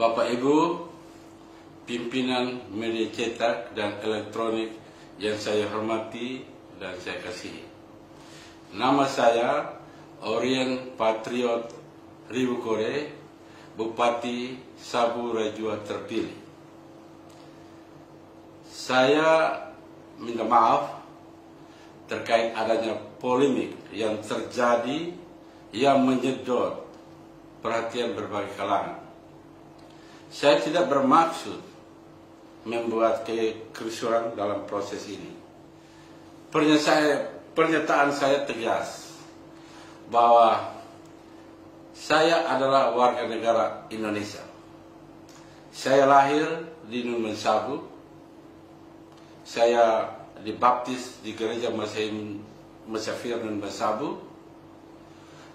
Bapak Ibu, pimpinan media cetak dan elektronik yang saya hormati dan saya kasihi. Nama saya Orien Patriot Ribukore, Bupati Sabu Rajua terpilih. Saya minta maaf terkait adanya polemik yang terjadi yang menyedot perhatian berbagai kalangan. Saya tidak bermaksud membuat kekerusuhan dalam proses ini. Pernyataan saya tegas bahwa saya adalah warga negara Indonesia. Saya lahir di Numan Sabu. Saya dibaptis di gereja Musafir Numan Sabu.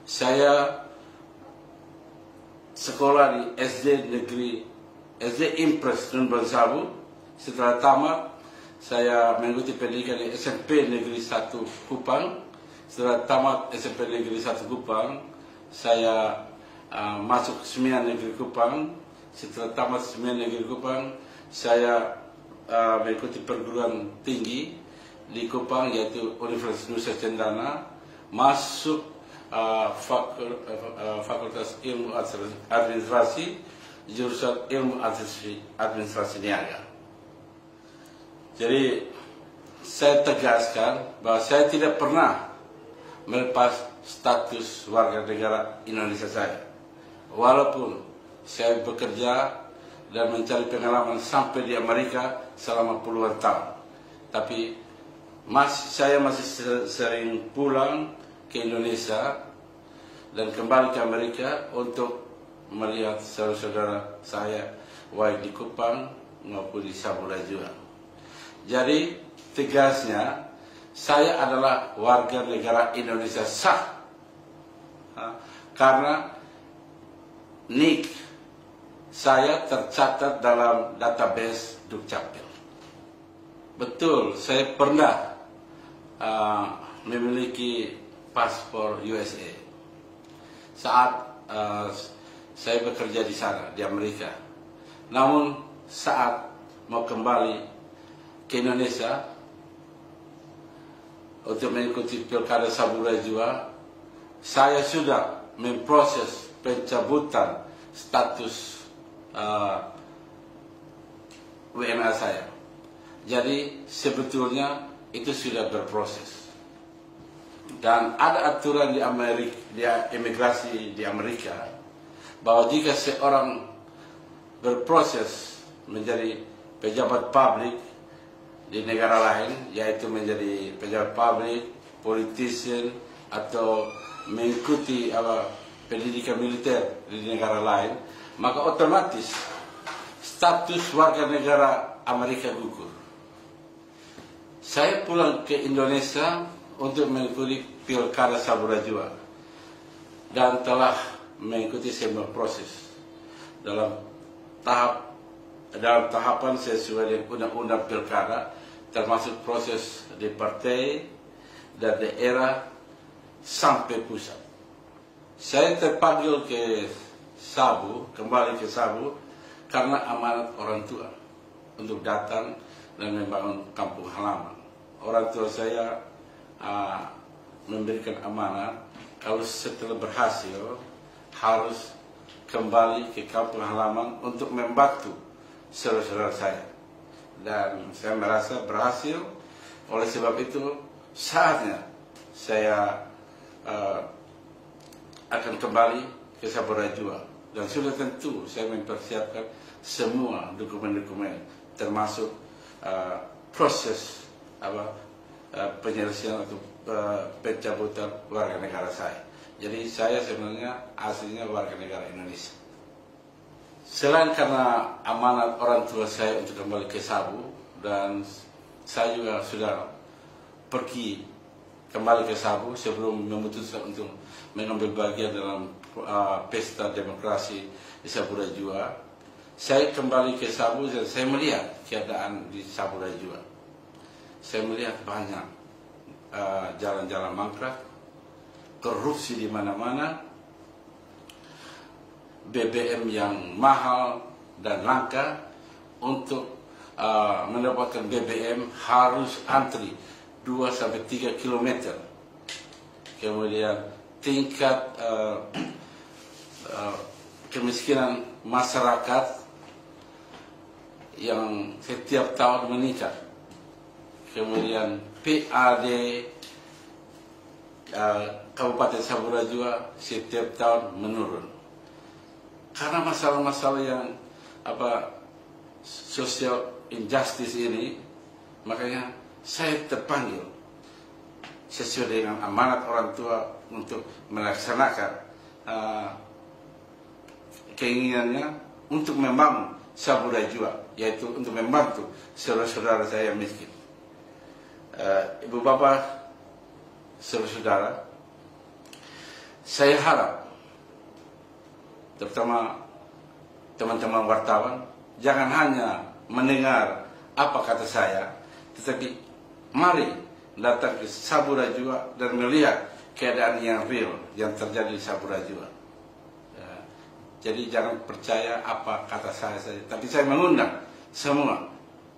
Saya sekolah di SD Impres Numan Sabu. Setelah tamat, saya mengikuti pendidikan di SMP Negeri 1 Kupang. Setelah tamat SMP Negeri 1 Kupang, saya masuk Semian Negeri Kupang. Setelah tamat Semian Negeri Kupang, saya mengikuti perguruan tinggi di Kupang, yaitu Universitas Nusa Cendana, masuk Fakultas Ilmu Administrasi, jurusan Ilmu Administrasi Niaga. Jadi saya tegaskan bahwa saya tidak pernah melepas status warga negara Indonesia saya. Walaupun saya bekerja dan mencari pengalaman sampai di Amerika selama puluhan tahun, tapi saya masih sering pulang ke Indonesia dan kembali ke Amerika untuk melihat saudara-saudara saya baik di Kupang maupun di Sabu Rajua. Jadi tegasnya saya adalah warga negara Indonesia sah karena NIK saya tercatat dalam database Dukcapil. Betul, saya pernah memiliki paspor USA saat saya bekerja di sana, di Amerika. Namun saat mau kembali ke Indonesia untuk mengikuti Pilkada Sabu Rajua, saya sudah memproses pencabutan status WNA saya. Jadi sebetulnya itu sudah berproses. Dan ada aturan di imigrasi di Amerika bahwa jika seorang berproses menjadi pejabat publik di negara lain, yaitu menjadi pejabat publik, politician, atau mengikuti pendidikan militer di negara lain, maka otomatis status warga negara Amerika gugur. Saya pulang ke Indonesia untuk mengikuti Pilkada Sabu Rajua dan telah mengikuti semua proses dalam tahapan sesuai dengan undang-undang pilkada, termasuk proses di partai dan daerah sampai pusat. Saya terpanggil kembali ke Sabu karena amanat orang tua untuk datang dan membangun kampung halaman. Orang tua saya memberikan amanat kalau setelah berhasil harus kembali ke kampung halaman untuk membantu saudara-saudara saya. Dan saya merasa berhasil. Oleh sebab itu saatnya saya akan kembali ke Sabu Rajua. Dan sudah tentu saya mempersiapkan semua dokumen-dokumen, termasuk proses penyelesaian atau pencabutan warga negara saya. Jadi saya sebenarnya aslinya warga negara Indonesia. Selain karena amanat orang tua saya untuk kembali ke Sabu, dan saya juga sudah pergi kembali ke Sabu sebelum memutuskan untuk mengambil bagian dalam pesta demokrasi di Sabu Rajua. Saya kembali ke Sabu dan saya melihat keadaan di Sabu Rajua. Saya melihat banyak jalan-jalan mangkrak, korupsi di mana-mana, BBM yang mahal, dan langka. Untuk mendapatkan BBM harus antri 2-3 km. Kemudian tingkat kemiskinan masyarakat yang setiap tahun meningkat. Kemudian PAD Kabupaten Sabura juga setiap tahun menurun. Karena masalah-masalah yang social injustice ini, makanya saya terpanggil sesuai dengan amanat orang tua untuk melaksanakan keinginannya untuk membangun Sabura Jua, yaitu untuk membantu saudara-saudara saya yang miskin. Ibu bapak, saudara-saudara, saya harap terutama teman-teman wartawan jangan hanya mendengar apa kata saya, tetapi mari datang ke Sabura Jua dan melihat keadaan yang real yang terjadi di Sabura Jua. Jadi jangan percaya apa kata saya saja, tapi saya mengundang semua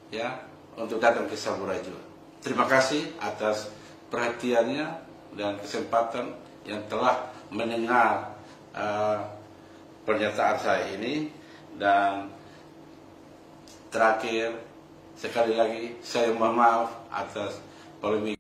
ya untuk datang ke Sabura Jua. Terima kasih atas perhatiannya dan kesempatan yang telah mendengar pernyataan saya ini. Dan terakhir sekali lagi saya mohon maaf atas polemik